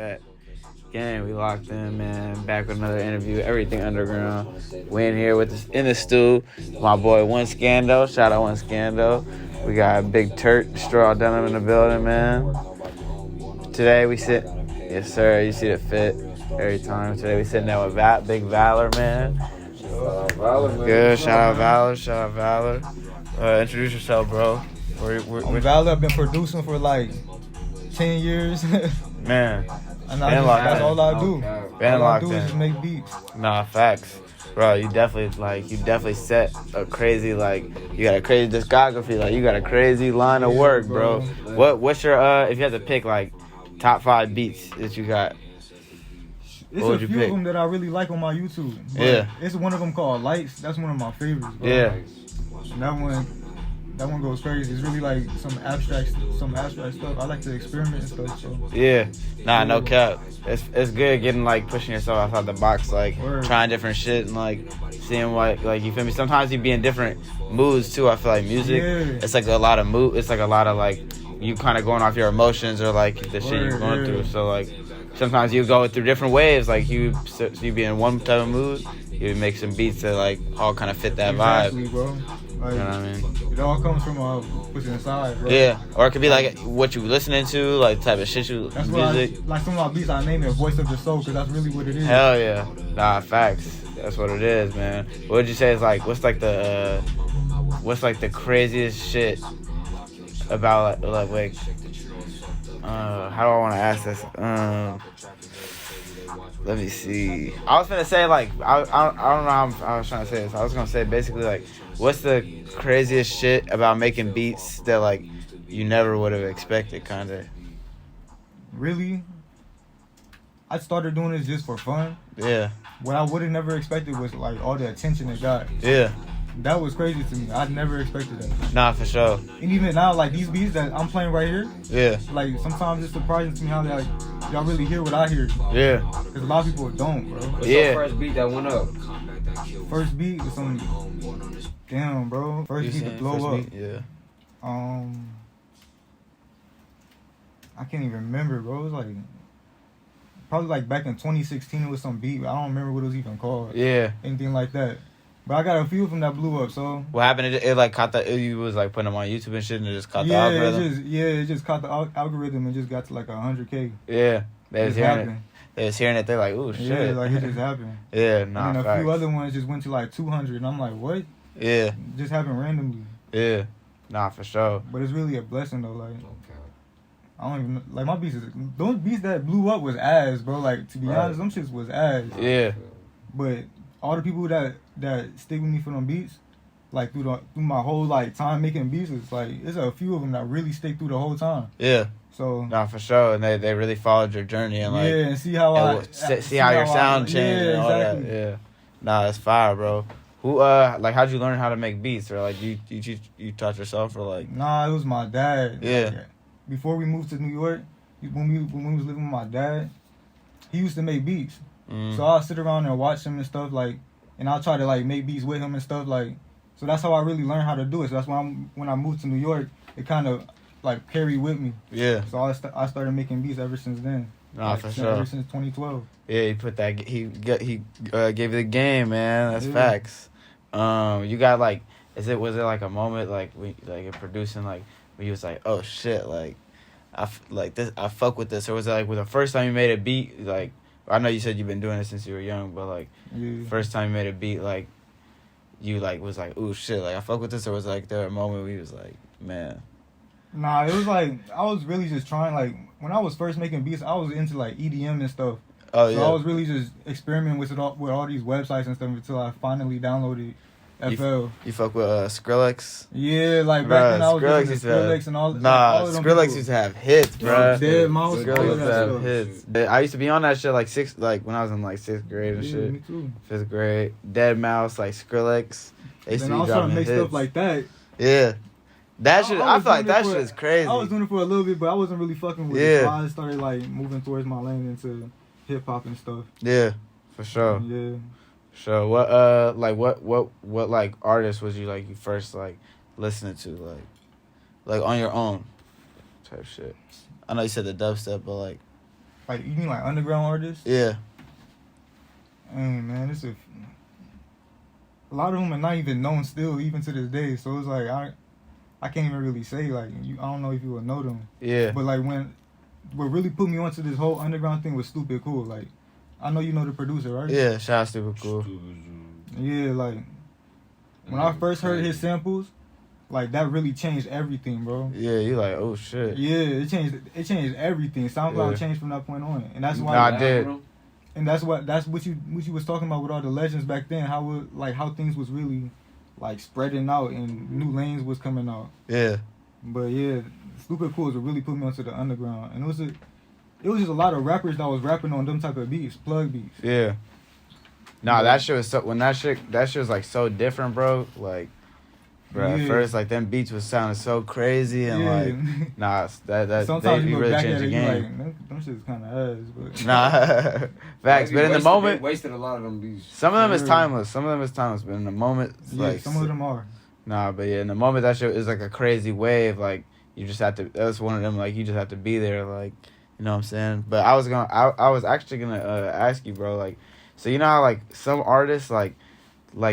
Bet. Gang, we locked in, man. Back with another interview. Everything underground. We in here with in the stew. My boy One Scando. Shout out One Scando. We got Big Turk, Straw Denim in the building, man. Today we sit. Yes, sir. You see it fit every time. Today we sitting there with Big Valorr, man. Valorr, man. Good. Shout out Valorr. Introduce yourself, bro. I'm Valorr. I've been producing for like 10 years. Man. And that's all I do. Been all I locked do in. is just make beats. Nah, facts. Bro, you definitely set a crazy, you got a crazy discography, you got a crazy line of work, bro. What's your, if you had to pick, top 5 beats that you got? It's a few of them that I really like on my YouTube. Yeah. It's one of them called Lights. That's one of my favorites, bro. Yeah. And that one goes crazy. It's really some abstract stuff. I like to experiment and stuff. So. Yeah. Nah, no cap. It's good getting pushing yourself outside the box, trying different shit and seeing what you feel me. Sometimes you be in different moods too. I feel like music. Yeah. It's a lot of mood. It's a lot of you kind of going off your emotions or the shit you're going through. So sometimes you go through different waves. You be in one type of mood. You make some beats that all kind of fit that exactly, vibe. Bro. You know what I mean? It all comes from what's inside, bro. Yeah, or it could be what you listening to, type of shit you that's music. Some of my beats I name it Voice of the Soul because that's really what it is. Hell yeah, nah, facts. That's what it is, man. What would you say is what's the craziest shit about how do I want to ask this? Let me see. I was gonna say I don't know how I was trying to say this. I was gonna say basically what's the craziest shit about making beats that you never would have expected, kind of. Really? I started doing this just for fun. Yeah. What I would have never expected was all the attention it got. Yeah. That was crazy to me. I never expected that. Nah, for sure. And even now, these beats that I'm playing right here. Yeah. Sometimes it's surprising to me how y'all really hear what I hear. Yeah. Because a lot of people don't, bro. What's your first beat that went up? First beat was some. Damn, bro. First beat to blow up. Yeah. I can't even remember, bro. It was probably back in 2016. It was some beat. I don't remember what it was even called. Yeah. Anything like that. But I got a few of them that blew up. So what happened? It caught you was putting them on YouTube and shit, and it just caught the algorithm. It just caught the algorithm and just got to 100K. Yeah, they was hearing happened. it. They was hearing it. They're like, "Ooh, shit!" Yeah, it just happened. Yeah, nah. And then facts. a few other ones just went to 200, and I'm like, "What?" Yeah, it just happened randomly. Yeah, nah, for sure. But it's really a blessing though. I don't even my beats. Those beats that blew up was ass, bro. To be honest, them shits was ass. Yeah. But all the people that stick with me for them beats, through my whole time making beats, it's a few of them that really stick through the whole time. Yeah. So nah, for sure, and they really followed your journey and and see how see how your sound changed and all exactly. that. Yeah. Nah, that's fire, bro. Who how'd you learn how to make beats, or you taught yourself, or Nah, it was my dad. Yeah. Before we moved to New York, when we was living with my dad, he used to make beats. So I'll sit around and watch him and stuff and I'll try to make beats with him and stuff so that's how I really learned how to do it. So that's why when I moved to New York, it kind of carried with me. Yeah. So I started making beats ever since then. Nah, for sure. Ever since 2012. Yeah, he put that. He gave you the game, man. That's facts. You got was it a moment when you're producing when you was oh shit I fuck with this, or was it with the first time you made a beat I know you said you've been doing it since you were young, but first time you made a beat you was ooh shit I fuck with this, or was there a moment where you was man? Nah, it was I was really just trying when I was first making beats, I was into EDM and stuff. Oh yeah. So I was really just experimenting with all these websites and stuff until I finally downloaded FL. You fuck with Skrillex? Yeah, back then I was listening to Skrillex and all. Nah, Skrillex used to have hits, bro. Dead Mouse, Skrillex used to have hits. I used to be on that shit when I was in 6th grade and shit. Me too. 5th grade, Dead Mouse, Skrillex. They used then to I was trying to make stuff like that. Yeah. That shit, I feel that shit is crazy. I was doing it for a little bit, but I wasn't really fucking with it. So I started moving towards my lane into hip hop and stuff. Yeah, for sure. Yeah. Sure. What what artists was you you first listening to on your own type shit? I know you said the dubstep, but Like, you mean like underground artists? Yeah. Man, it's a lot of them are not even known still, even to this day. So it's like I can't even really say like I don't know if you will know them. Yeah. But like what really put me onto this whole underground thing was Stupid Cool. Like, I know you know the producer, right? Yeah, shout out Stupid Cool. Yeah, like when I first heard his samples, like that really changed everything, bro. Yeah, you like, oh shit. Yeah, it changed everything. SoundCloud changed from that point on, and that's why I did. And that's what you was talking about with all the legends back then. How things was really like spreading out and new lanes was coming out. Yeah. But yeah, Stupid Cool really put me onto the underground, and it was just a lot of rappers that was rapping on them type of beats, plug beats. Yeah. Nah, that shit was so that shit was like so different, bro. Like, bro, at first like them beats was sounding so crazy and like, nah, that sometimes you look really back changed at the it, game. you like them shit's kind of ass, but Nah, facts. But in the moment, wasted a lot of them beats. Some of them is timeless. Some of them is timeless. But in the moment, it's yeah, like some of them are. Nah, but yeah, in the moment that shit is like a crazy wave. Like you just have to. That's one of them. Like you just have to be there. Like you know what I'm saying. But I was actually gonna ask you, bro. Like, so you know how like some artists like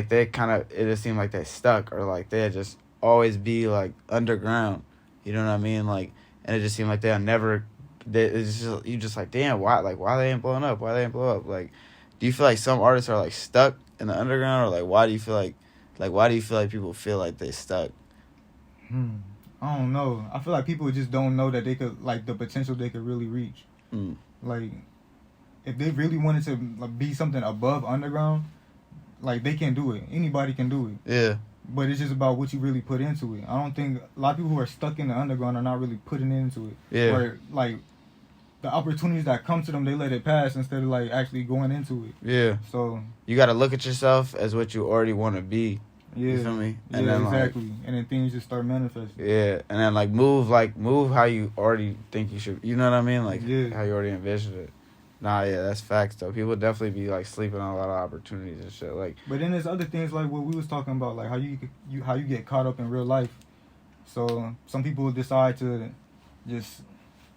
they kind of it just seemed like they stuck or like they just always be like underground. You know what I mean? Like, and it just seemed like they'll never. It's just you just like damn why they ain't blowing up? Why they ain't blow up? Like, do you feel like some artists are like stuck in the underground or like why do you feel like people feel like they stuck? I don't know. I feel like people just don't know that they could, like, the potential they could really reach. Like, if they really wanted to be something above underground, like, they can do it. Anybody can do it. Yeah. But it's just about what you really put into it. I don't think a lot of people who are stuck in the underground are not really putting into it. Yeah. Or, like, the opportunities that come to them, they let it pass instead of, like, actually going into it. Yeah. So you got to look at yourself as what you already want to be. Yeah. You feel me? And then, exactly. Like, and then things just start manifesting. Yeah. And then, move how you already think you should. You know what I mean? Like, how you already envisioned it. Nah, yeah, that's facts, though. People definitely be, like, sleeping on a lot of opportunities and shit. Like, but then there's other things, like what we was talking about, like how you get caught up in real life. So some people decide to just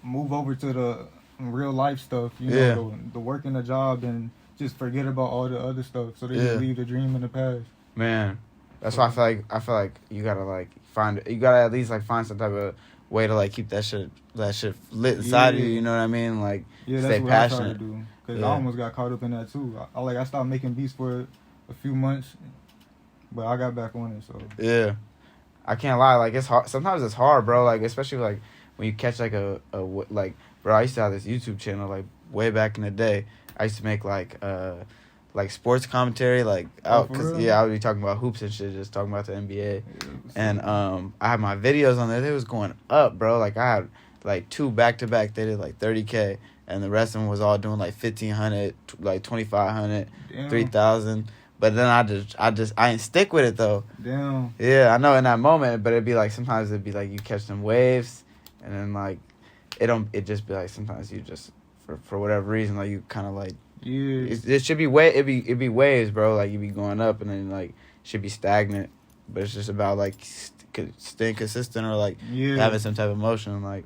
move over to the real life stuff, you know, the work and the job, and just forget about all the other stuff. So they just leave the dream in the past. Man, that's why I feel like you gotta at least like find some type of way to like keep that shit lit inside of you. You know what I mean? Like stay what passionate. I try to do. Cause I almost got caught up in that too. I stopped making beats for a few months, but I got back on it. So yeah, I can't lie. Like it's hard. Sometimes it's hard, bro. Like especially like when you catch like a like bro. I used to have this YouTube channel like way back in the day. I used to make like sports commentary, like out because I would be talking about hoops and shit, just talking about the NBA, and I had my videos on there. They was going up, bro. Like I had like 2 back-to-back. They did like 30K, and the rest of them was all doing like 1,500, like 2,500, 3,000. But then I didn't stick with it though. Damn. Yeah, I know in that moment, but it'd be like sometimes it'd be like you catch some waves, and then like it just be like sometimes you just for whatever reason like you kind of like. Yeah. It should be it'd be waves, bro. Like you be going up and then like should be stagnant, but it's just about like staying consistent or like having some type of motion like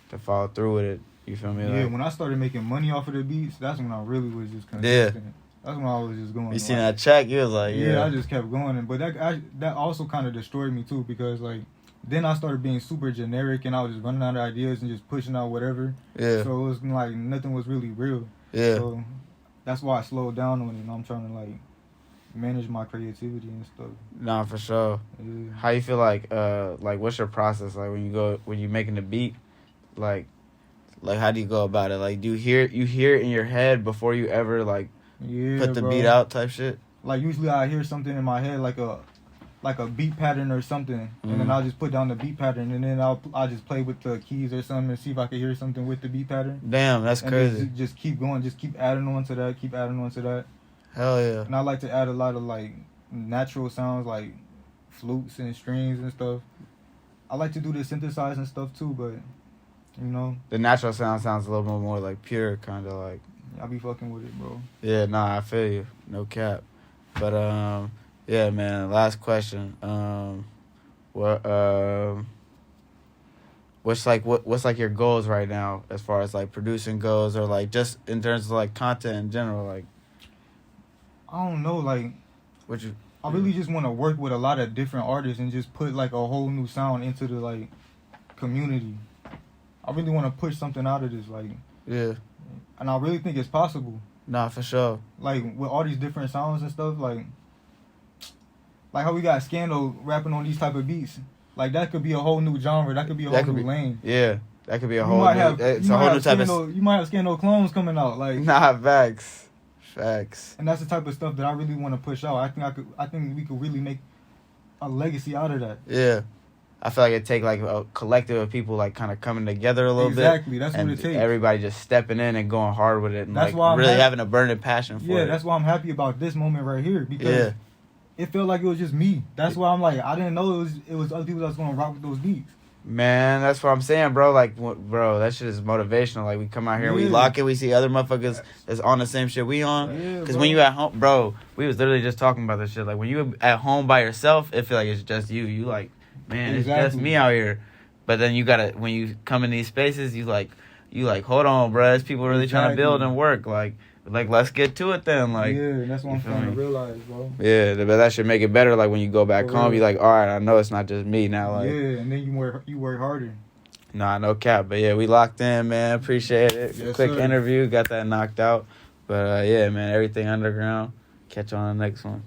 to follow through with it. You feel me? Yeah. Like, when I started making money off of the beats, that's when I really was just consistent. Yeah. That's when I was just going. You seen that check? You was like, I just kept going, but that also kind of destroyed me too because like then I started being super generic and I was just running out of ideas and just pushing out whatever. Yeah. So it was like nothing was really real. Yeah. So that's why I slowed down on it, and I'm trying to, like, manage my creativity and stuff. Nah, for sure. Yeah. How you feel like what's your process? Like, when you making the beat, like how do you go about it? Like, do you hear it in your head before you ever, like, put the beat out type shit? Like, usually I hear something in my head, like a beat pattern or something, and then I'll just put down the beat pattern, and then I'll just play with the keys or something and see if I can hear something with the beat pattern. Damn, that's crazy. Just keep going, just keep adding on to that, Hell yeah. And I like to add a lot of like natural sounds like flutes and strings and stuff. I like to do the synthesizing stuff too, but you know. The natural sounds a little bit more like pure, kind of like. I be fucking with it, bro. Yeah, nah, I feel you. No cap. But yeah, man. Last question. what's like your goals right now as far as like producing goes, or like just in terms of like content in general, like I don't know, like what you I really just want to work with a lot of different artists and just put like a whole new sound into the like community. I really want to push something out of this, like, yeah, and I really think it's possible. nah, for sure. Like with all these different sounds and stuff, like how we got Scandal rapping on these type of beats. Like that could be a whole new genre. That could be a whole new lane. Yeah, that could be a You whole might new, have it's a whole new type Scandal, of you might have Scandal clones coming out, like nah, facts. and that's the type of stuff that I really want to push out. I think we could really make a legacy out of that. Yeah, I feel like it take like a collective of people like kind of coming together a little bit. Exactly, that's and what it takes. Everybody just stepping in and going hard with it, and That's like why I'm really happy- having a burning passion for it. Yeah, that's why I'm happy about this moment right here, because it felt like it was just me. That's why I'm like, I didn't know it was other people that was gonna rock with those beats. Man, that's what I'm saying, bro. Like, bro, that shit is motivational. Like, we come out here, we lock it, we see other motherfuckers that's on the same shit we on. Yeah, Because bro. when you at home, bro, we was literally just talking about this shit. Like, when you at home by yourself, it feel like it's just you. You like, man, it's just Exactly. me out here. But then you gotta, when you come in these spaces, you like, hold on, bro. There's people really trying to build and work. Like, let's get to it then. Like, yeah, that's what I'm you feel trying to me? realize, bro. Yeah, but that should make it better. Like, when you go back For home, real. you're like, all right, I know it's not just me now. Like, Yeah, and then you work harder. nah, no cap. But yeah, we locked in, man. Appreciate it. Yes, Quick sir. interview. Got that knocked out. But yeah, man, everything underground. Catch you on the next one.